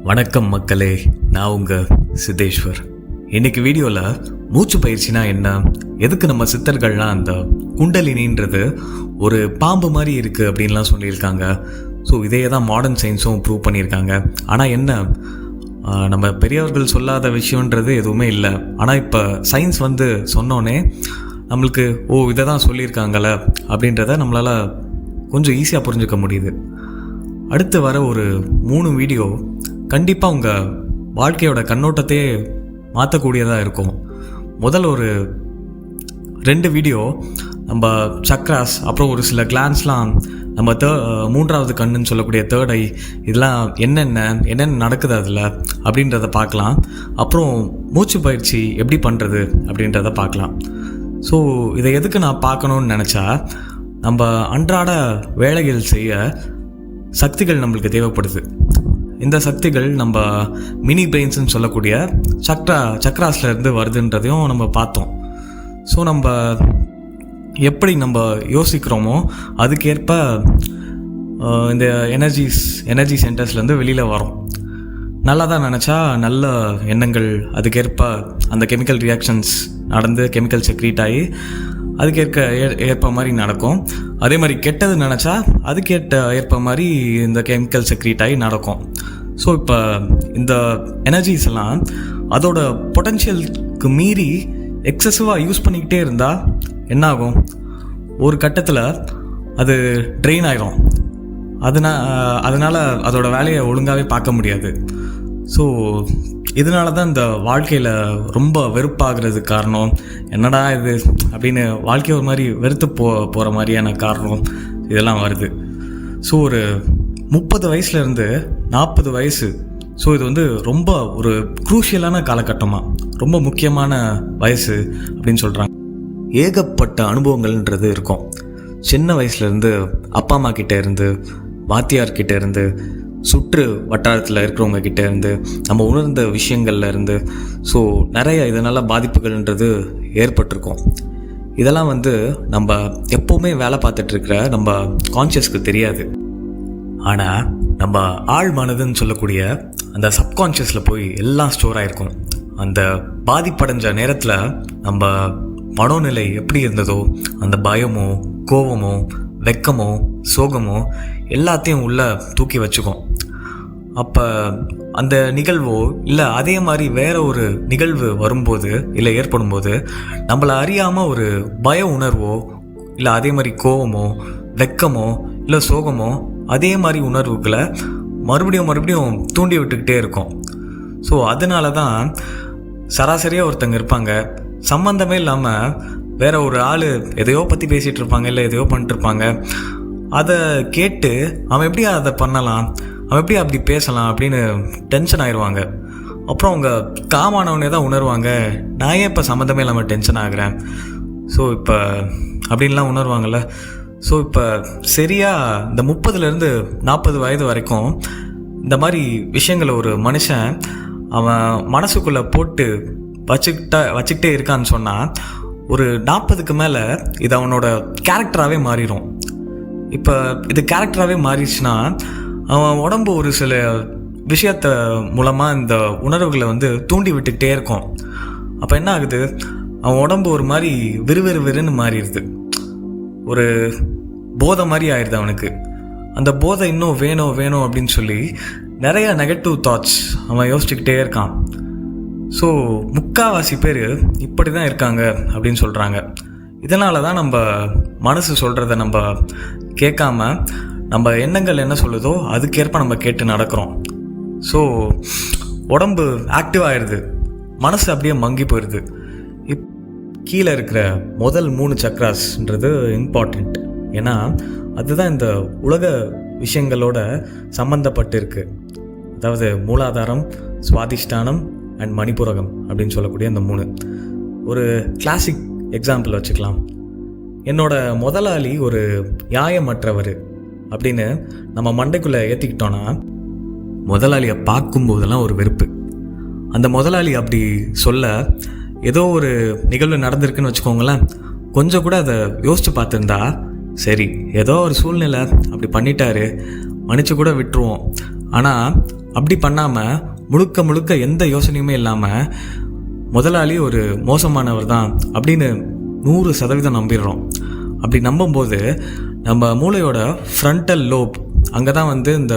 வணக்கம் மக்களே, நான் உங்கள் சித்தேஸ்வர். இன்னைக்கு வீடியோவில் மூச்சு பயிற்சினா என்ன, எதுக்கு நம்ம சித்தர்கள்லாம் அந்த குண்டலினின்றது ஒரு பாம்பு மாதிரி இருக்குது அப்படின்லாம் சொல்லியிருக்காங்க. ஸோ இதையே தான் மாடர்ன் சயின்ஸும் ப்ரூவ் பண்ணியிருக்காங்க. ஆனால் என்ன, நம்ம பெரியவர்கள் சொல்லாத விஷயன்றது எதுவுமே இல்லை. ஆனால் இப்போ சயின்ஸ் சொன்னோன்னே நம்மளுக்கு இதை தான் சொல்லியிருக்காங்கள அப்படின்றத நம்மளால் கொஞ்சம் ஈஸியாக புரிஞ்சுக்க முடியுது. அடுத்து வர ஒரு 3 வீடியோ கண்டிப்பாக உங்கள் வாழ்க்கையோட கண்ணோட்டத்தையே மாற்றக்கூடியதாக இருக்கும். முதல் ஒரு 2 வீடியோ நம்ம சக்ராஸ், அப்புறம் ஒரு சில கிளான்ஸ்லாம், நம்ம மூன்றாவது கண்ணுன்னு சொல்லக்கூடிய தேர்ட் ஐ, இதெல்லாம் என்னென்ன நடக்குது அதில் அப்படின்றத பார்க்கலாம். அப்புறம் மூச்சு பயிற்சி எப்படி பண்ணுறது அப்படின்றத பார்க்கலாம். ஸோ இதை எதுக்கு நான் பார்க்கணுன்னு நினச்சா, நம்ம அன்றாட வேலைகள் செய்ய சக்திகள் நம்மளுக்கு தேவைப்படுது. இந்த சக்திகள் நம்ம மினி பிரெயின்ஸ்ன்னு சொல்லக்கூடிய சக்ராஸ்லேருந்து வருதுன்றதையும் நம்ம பார்த்தோம். ஸோ நம்ம எப்படி நம்ம யோசிக்கிறோமோ அதுக்கேற்ப இந்த எனர்ஜி சென்டர்ஸ்லேருந்து வெளியில் வரோம். நல்லா தான் நினச்சா நல்ல எண்ணங்கள், அதுக்கேற்ப அந்த கெமிக்கல் ரியாக்ஷன்ஸ் நடந்து கெமிக்கல் செக்ரீட் ஆகி ஏற்ப மாதிரி நடக்கும். அதே மாதிரி கெட்டது நினச்சா ஏற்ப மாதிரி இந்த கெமிக்கல் செக்ரீட் ஆகி நடக்கும். ஸோ இப்போ இந்த எனர்ஜிஸ் எல்லாம் அதோட பொட்டென்ஷியலுக்கு மீறி எக்ஸசிவாக யூஸ் பண்ணிக்கிட்டே இருந்தால் என்னாகும், ஒரு கட்டத்தில் அது ட்ரெயின் ஆகிடும். அதனால் அதோட வேலையை ஒழுங்காகவே பார்க்க முடியாது. ஸோ இதனால தான் இந்த வாழ்க்கையில் ரொம்ப வெறுப்பாகிறதுக்கு காரணம், என்னடா இது அப்படின்னு வாழ்க்கையை ஒரு மாதிரி வெறுத்து போகிற மாதிரியான காரணம் இதெல்லாம் வருது. ஸோ ஒரு 30 வயசுலேருந்து 40 வயசு, ஸோ இது ரொம்ப ஒரு குரூஷியலான காலகட்டமாக, ரொம்ப முக்கியமான வயசு அப்படின்னு சொல்கிறாங்க. ஏகப்பட்ட அனுபவங்கள்ன்றது இருக்கும். சின்ன வயசுலேருந்து அப்பா அம்மா கிட்டே இருந்து, வாத்தியார்கிட்ட இருந்து, சுற்று வட்டாரத்தில் இருக்கிறவங்க கிட்டே இருந்து, நம்ம உணர்ந்த விஷயங்கள்ல இருந்து, ஸோ நிறைய இதனால் பாதிப்புகள்ன்றது ஏற்பட்டிருக்கும். இதெல்லாம் நம்ம எப்போவுமே வேலை பார்த்துட்ருக்கிற நம்ம கான்ஷியஸ்க்கு தெரியாது. ஆனால் நம்ம ஆழ் மனதுன்னு சொல்லக்கூடிய அந்த சப்கான்ஷியஸில் போய் எல்லாம் ஸ்டோர் ஆகிருக்கும். அந்த பாதிப்படைஞ்ச நேரத்தில் நம்ம மனோநிலை எப்படி இருந்ததோ, அந்த பயமோ, கோபமோ, வெக்கமோ, சோகமோ எல்லாத்தையும் உள்ளே தூக்கி வச்சுக்கும். அப்போ அந்த நிகழ்வோ இல்லை அதே மாதிரி வேற ஒரு நிகழ்வு வரும்போது இல்லை ஏற்படும்போது நம்மளை அறியாமல் ஒரு பய உணர்வோ இல்லை அதே மாதிரி கோபமோ, வெக்கமோ இல்லை சோகமோ அதே மாதிரி உணர்வுகளை மறுபடியும் தூண்டி விட்டுக்கிட்டே இருக்கும். ஸோ அதனால தான் சராசரியாக ஒருத்தங்க இருப்பாங்க, சம்மந்தமே இல்லாமல் வேற ஒரு ஆள் எதையோ பற்றி பேசிகிட்டு இருப்பாங்க, இல்லை எதையோ பண்ணிட்டுருப்பாங்க. அதை கேட்டு அவன் எப்படி அதை பண்ணலாம், அவன் எப்படி அப்படி பேசலாம் அப்படின்னு டென்ஷன் ஆயிடுவாங்க. அப்புறம் அவங்க காமானவனே தான் உணர்வாங்க, நான் ஏன் இப்போ சம்மந்தமே இல்லாமல் டென்ஷன் ஆகிறேன், ஸோ இப்போ அப்படின்லாம் உணர்வாங்கள்ல. ஸோ இப்போ சரியாக இந்த 30லேருந்து 40 வயது வரைக்கும் இந்த மாதிரி விஷயங்களை ஒரு மனுஷன் அவன் மனசுக்குள்ளே போட்டு வச்சுக்கிட்டே இருக்கான்னு சொன்னால், ஒரு 40க்கு மேலே இது அவனோட கேரக்டராகவே மாறிடும். இப்போ இது கேரக்டராகவே மாறிடுச்சுன்னா அவன் உடம்பு ஒரு சில விஷயத்த மூலமாக இந்த உணர்வுகளை தூண்டி விட்டுக்கிட்டே இருக்கும். அப்போ என்ன ஆகுது, அவன் உடம்பு ஒரு மாதிரி விறுவிறுன்னு மாறிடுது, ஒரு போதை மாதிரி ஆயிடுது அவனுக்கு. அந்த போதை இன்னும் வேணும் அப்படின்னு சொல்லி நிறைய நெகட்டிவ் தாட்ஸ் அவன் யோசிச்சுக்கிட்டே இருக்கான். ஸோ முக்கால்வாசி பேர் இப்படி தான் இருக்காங்க அப்படின்னு சொல்கிறாங்க. இதனால தான் நம்ம மனசு சொல்கிறத நம்ம கேட்காம நம்ம எண்ணங்கள் என்ன சொல்லுதோ அதுக்கேற்ப நம்ம கேட்டு நடக்கிறோம். ஸோ உடம்பு ஆக்டிவ் ஆகிடுது, மனசு அப்படியே மங்கி போயிடுது. கீழே இருக்கிற முதல் 3 சக்ராஸ்ன்றது இம்பார்ட்டண்ட். ஏன்னா அதுதான் இந்த உலக விஷயங்களோட சம்மந்தப்பட்டு இருக்கு. அதாவது மூலாதாரம், சுவாதிஷ்டானம் அண்ட் மணிப்புரகம் அப்படின்னு சொல்லக்கூடிய அந்த 3. ஒரு கிளாசிக் எக்ஸாம்பிள் வச்சுக்கலாம். என்னோட முதலாளி ஒரு நியாயமற்றவர் அப்படின்னு நம்ம மண்டைக்குள்ளே ஏற்றிக்கிட்டோன்னா, முதலாளியை பார்க்கும்போதெல்லாம் ஒரு வெறுப்பு. அந்த முதலாளி அப்படி சொல்ல ஏதோ ஒரு நிகழ்வு நடந்திருக்குன்னு வச்சுக்கோங்களேன், கொஞ்சம் கூட அதை யோசித்து பார்த்துருந்தா, சரி ஏதோ ஒரு சூழ்நிலை அப்படி பண்ணிட்டாரு, மன்னிச்சு கூட விட்டுருவோம். ஆனால் அப்படி பண்ணாமல் முழுக்க முழுக்க எந்த யோசனையுமே இல்லாமல் முதலாளி ஒரு மோசமானவர் தான் அப்படின்னு 100% நம்பிடுறோம். அப்படி நம்பும்போது நம்ம மூளையோட ஃப்ரண்டல் லோப் அங்கே தான் வந்து இந்த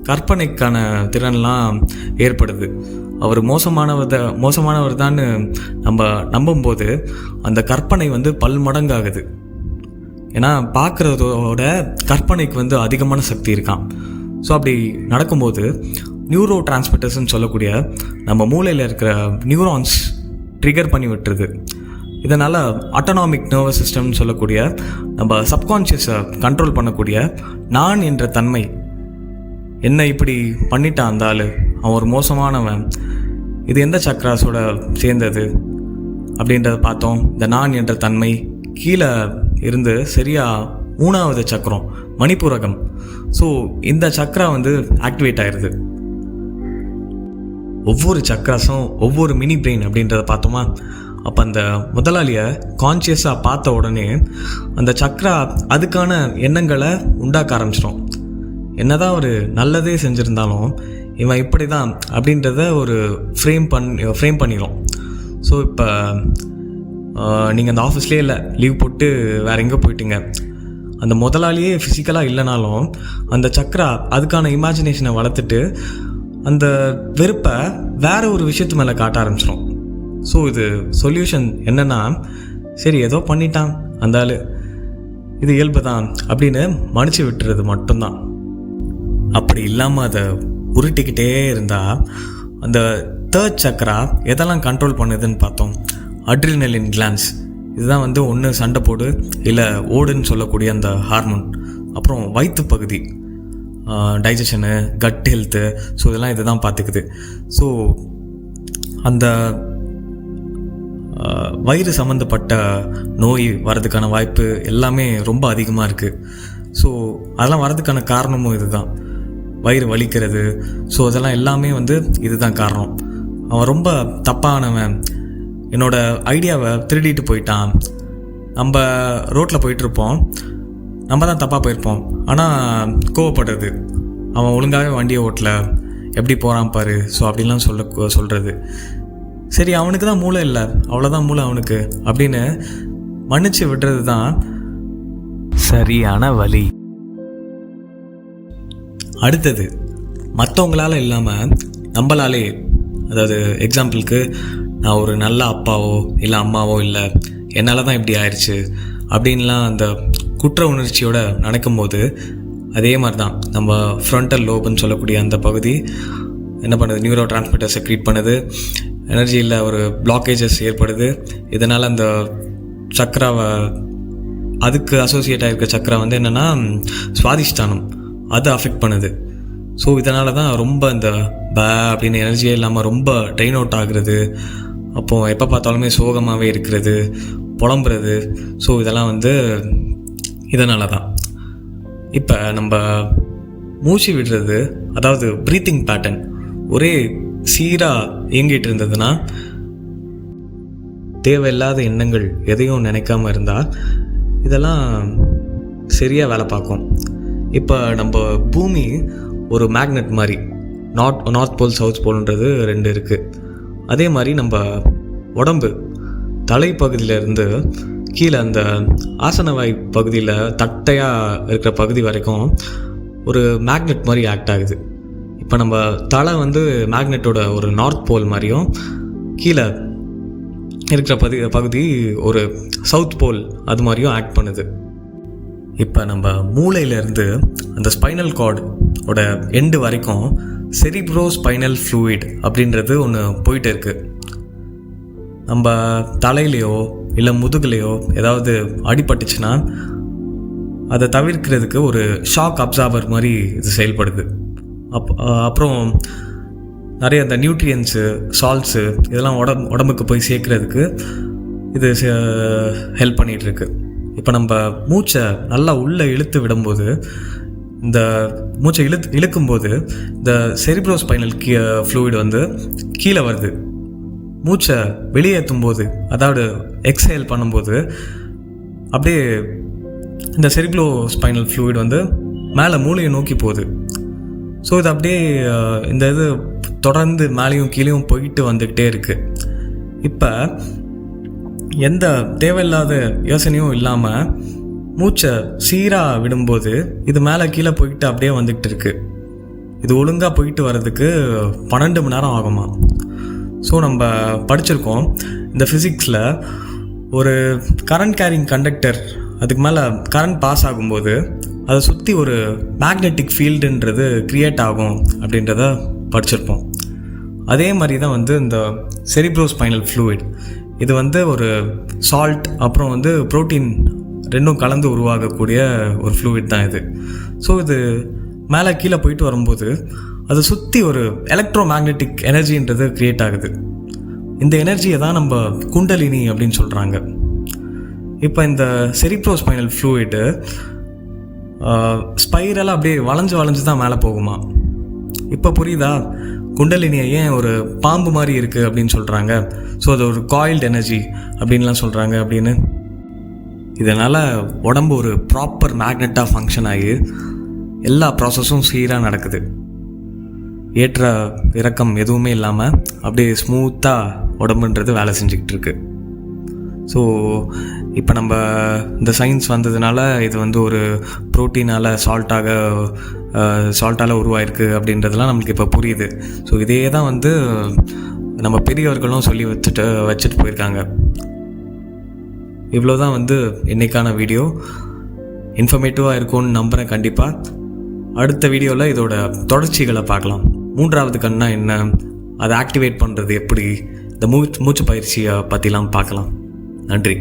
கற்பனைக்கான திறன்லாம் ஏற்படுது. அவர் மோசமானவர் தான் நம்ம நம்பும்போது அந்த கற்பனை வந்து பல்மடங்காகுது. ஏன்னா பார்க்குறதோட கற்பனைக்கு வந்து அதிகமான சக்தி இருக்கான். ஸோ அப்படி நடக்கும்போது நியூரோ டிரான்ஸ்மிட்டர்ஸ்ன்னு சொல்லக்கூடிய நம்ம மூளையில் இருக்கிற நியூரான்ஸ் ட்ரிகர் பண்ணி விட்டுருது. இதனால் ஆட்டோனாமிக் நர்வஸ் சிஸ்டம்னு சொல்லக்கூடிய நம்ம சப்கான்ஷியஸை கண்ட்ரோல் பண்ணக்கூடிய நான் என்ற தன்மை, என்ன இப்படி பண்ணிட்டான் அந்த ஆள், அவன் ஒரு மோசமானவன், இது எந்த சக்ராஸோட சேர்ந்தது அப்படின்றத பார்த்தோம். இந்த நான் என்ற தன்மை கீழே இருந்து சரியாக 3வது சக்கரம் மணிப்பூரகம். ஸோ இந்த சக்ரா வந்து ஆக்டிவேட் ஆயிடுது. ஒவ்வொரு சக்ராஸும் ஒவ்வொரு மினி பிரெயின் அப்படின்றத பார்த்தோமா. அப்போ அந்த முதலாளியை கான்ஷியஸாக பார்த்த உடனே அந்த சக்ரா அதுக்கான எண்ணங்களை உண்டாக்க ஆரம்பிச்சிடும். என்னதான் ஒரு நல்லதே செஞ்சுருந்தாலும் இவன் இப்படி தான் அப்படின்றத ஒரு ஃப்ரேம் பண்ணிடும். ஸோ இப்போ நீங்கள் அந்த ஆஃபீஸ்லேயே இல்லை, லீவ் போட்டு வேறு எங்கே போயிட்டீங்க, அந்த முதலாளியே ஃபிசிக்கலாக இல்லைனாலும் அந்த சக்ரா அதுக்கான இமேஜினேஷனை வளர்த்துட்டு அந்த வெறுப்பை வேற ஒரு விஷயத்து மேலே காட்ட ஆரம்பிச்சிடும். ஸோ இது சொல்யூஷன் என்னென்னா, சரி ஏதோ பண்ணிட்டான் அந்த ஆள், இது இயல்பு தான் அப்படின்னு மன்னிச்சு விட்டுறது மட்டும்தான். அப்படி இல்லாமல் அதை உருட்டிக்கிட்டே இருந்தால் அந்த தேர்ட் சக்கரா எதெல்லாம் கண்ட்ரோல் பண்ணுதுன்னு பார்த்தோம். அட்ரினலின் கிளான்ஸ், இதுதான் வந்து ஒன்று சண்டை போடு இல்லை ஓடுன்னு சொல்லக்கூடிய அந்த ஹார்மோன். அப்புறம் வயிற்று பகுதி, டைஜஷனு, கட் ஹெல்த்து, ஸோ இதெல்லாம் இதை தான் பார்த்துக்குது. ஸோ அந்த வயிறு சம்மந்தப்பட்ட நோய் வரதுக்கான வாய்ப்பு எல்லாமே ரொம்ப அதிகமாக இருக்குது. ஸோ அதெல்லாம் வரதுக்கான காரணமும் இதுதான், வயிறு வலிக்கிறது. ஸோ அதெல்லாம் எல்லாமே வந்து இதுதான் காரணம். அவன் ரொம்ப தப்பானவன், என்னோடய ஐடியாவை திருடிட்டு போயிட்டான். நம்ம ரோட்டில் போயிட்டுருப்போம், நம்ம தான் தப்பாக போயிருப்போம், ஆனால் கோவப்படுறது, அவன் ஒழுங்காகவே வண்டியை ஓட்டல, எப்படி போகிறான் பாரு, ஸோ அப்படின்லாம் சொல்கிறது. சரி அவனுக்கு தான் மூளை இல்லை, அவ்வளோதான் மூளை அவனுக்கு அப்படின்னு மன்னிச்சு விடுறது தான் சரியான வழி. அடுத்தது, மற்றவங்களால் இல்லாமல் நம்மளாலே, அதாவது எக்ஸாம்பிளுக்கு நான் ஒரு நல்ல அப்பாவோ இல்லை அம்மாவோ இல்லை, என்னால் தான் இப்படி ஆயிடுச்சு அப்படின்லாம் அந்த குற்ற உணர்ச்சியோட நடக்கும்போது அதே மாதிரி தான் நம்ம ஃப்ரண்டல் லோப்னு சொல்லக்கூடிய அந்த பகுதி என்ன பண்ணுது, நியூரோ டிரான்ஸ்மிட்டர்ஸை க்ரியேட் பண்ணுது, எனர்ஜியில் ஒரு பிளாக்கேஜஸ் ஏற்படுது. இதனால் அந்த சக்கராவை, அதுக்கு அசோசியேட் ஆகிருக்க சக்கரா வந்து என்னென்னா சுவாதிஷ்டானம், அதை அஃபெக்ட் பண்ணுது. ஸோ இதனால தான் ரொம்ப இந்த அப்படின்னு எனர்ஜியே இல்லாமல் ரொம்ப ட்ரெயின் அவுட் ஆகுறது, அப்போது எப்போ பார்த்தாலுமே சோகமாகவே இருக்கிறது, புலம்புறது. ஸோ இதெல்லாம் வந்து இதனால தான். இப்போ நம்ம மூச்சு விடுறது, அதாவது ப்ரீத்திங் பேட்டர்ன் ஒரே சீராக இயங்கிட்டு இருந்ததுன்னா, தேவையில்லாத எண்ணங்கள் எதையும் நினைக்காமல் இருந்தால் இதெல்லாம் சரியாக வேலை பார்க்கும். இப்போ நம்ம பூமி ஒரு மேக்னெட் மாதிரி, நார்த் போல் சவுத் போல்ன்றது 2 இருக்குது. அதே மாதிரி நம்ம உடம்பு தலைப்பகுதியிலேருந்து கீழே அந்த ஆசனவாய் பகுதியில் தட்டையாக இருக்கிற பகுதி வரைக்கும் ஒரு மேக்னெட் மாதிரி ஆக்ட் ஆகுது. இப்போ நம்ம தலை வந்து மேக்னெட்டோட ஒரு நார்த் போல் மாதிரியும், கீழே இருக்கிற பகுதி ஒரு சவுத் போல் அது மாதிரியும் ஆக்ட் பண்ணுது. இப்போ நம்ம மூளையிலேருந்து அந்த ஸ்பைனல் கார்டோட எண்டு வரைக்கும் செரிப்ரோ ஸ்பைனல் ஃப்ளூயிட் அப்படின்றது ஒன்று போயிட்டு இருக்குது. நம்ம தலையிலையோ இல்லை முதுகுலையோ ஏதாவது அடிபட்டுச்சுன்னா அதை தவிர்க்கிறதுக்கு ஒரு ஷாக் அப்சார்பர் மாதிரி இது செயல்படுது. அப்புறம் நிறைய அந்த நியூட்ரியன்ஸு, சால்ட்ஸு இதெல்லாம் உடம்புக்கு போய் சேர்க்குறதுக்கு இது ஹெல்ப் பண்ணிகிட்ருக்கு. இப்போ நம்ம மூச்சை நல்லா உள்ளே இழுத்து விடும்போது, இந்த மூச்சை இழுக்கும்போது இந்த செரிப்ரோ ஸ்பைனல் ஃப்ளூயிட் வந்து கீழே வருது. மூச்சை வெளியேற்றும் போது, அதாவது எக்ஸேல் பண்ணும்போது அப்படியே இந்த செரிப்ரோ ஸ்பைனல் ஃப்ளூயிட் வந்து மேலே மூளையை நோக்கி போகுது. ஸோ இது அப்படியே இந்த இது தொடர்ந்து மேலேயும் கீழேயும் போயிட்டு வந்துக்கிட்டே இருக்குது. இப்போ எந்த தேவையில்லாத யோசனையும் இல்லாமல் மூச்சை சீராக விடும்போது இது மேலே கீழே போயிட்டு அப்படியே வந்துக்கிட்டு இருக்குது. இது ஒழுங்காக போயிட்டு வர்றதுக்கு 12 மணி நேரம் ஆகுமா. ஸோ நம்ம படிச்சிருக்கோம் இந்த ஃபிசிக்ஸில், ஒரு கரண்ட் கேரிங் கண்டக்டர் அதுக்கு மேலே கரண்ட் பாஸ் ஆகும்போது அதை சுற்றி ஒரு மேக்னெட்டிக் ஃபீல்டுன்றது க்ரியேட் ஆகும் அப்படின்றத படிச்சிருப்போம். அதே மாதிரி தான் வந்து இந்த செரிப்ரோஸ்பைனல் ஃப்ளூயிட், இது வந்து ஒரு சால்ட் அப்புறம் வந்து ப்ரோட்டீன் ரெண்டும் கலந்து உருவாகக்கூடிய ஒரு ஃப்ளூயிட் தான் இது. ஸோ இது மேலே கீழே போயிட்டு வரும்போது அதை சுற்றி ஒரு எலக்ட்ரோ மேக்னெட்டிக் எனர்ஜின்றது க்ரியேட் ஆகுது. இந்த எனர்ஜியை தான் நம்ம குண்டலினி அப்படின்னு சொல்கிறாங்க. இப்போ இந்த செரிப்ரோஸ்பைனல் ஃப்ளூயிடு ஸ்பைரலாக அப்படியே வளைஞ்சு தான் மேலே போகுமா. இப்போ புரியுதா குண்டலினியை ஏன் ஒரு பாம்பு மாதிரி இருக்குது அப்படின்னு சொல்கிறாங்க. ஸோ அது ஒரு காயில்டு எனர்ஜி அப்படின்லாம் சொல்கிறாங்க அப்படின்னு. இதனால் உடம்பு ஒரு ப்ராப்பர் மேக்னெட்டாக ஃபங்க்ஷன் ஆகி எல்லா ப்ராசஸும் சீராக நடக்குது. ஏற்ற இறக்கம் எதுவுமே இல்லாமல் அப்படியே ஸ்மூத்தாக உடம்புன்றது வேலை செஞ்சுக்கிட்டு இருக்கு. ஸோ இப்போ நம்ம இந்த சயின்ஸ் வந்ததுனால இது வந்து ஒரு ப்ரோட்டீனால் சால்ட்டால் உருவாயிருக்கு அப்படின்றதுலாம் நம்மளுக்கு இப்போ புரியுது. ஸோ இதே தான் வந்து நம்ம பெரியவர்களும் சொல்லி வச்சுட்டு போயிருக்காங்க. இவ்வளோ தான் வந்து இன்றைக்கான வீடியோ. இன்ஃபர்மேட்டிவாக இருக்கும்னு நம்புகிறேன். கண்டிப்பாக அடுத்த வீடியோவில் இதோட தொடர்ச்சிகளை பார்க்கலாம். 3வது கண்ணா என்ன, அதை ஆக்டிவேட் பண்ணுறது எப்படி, இந்த மூச்சு பயிற்சியை பற்றிலாம் பார்க்கலாம். நன்றி.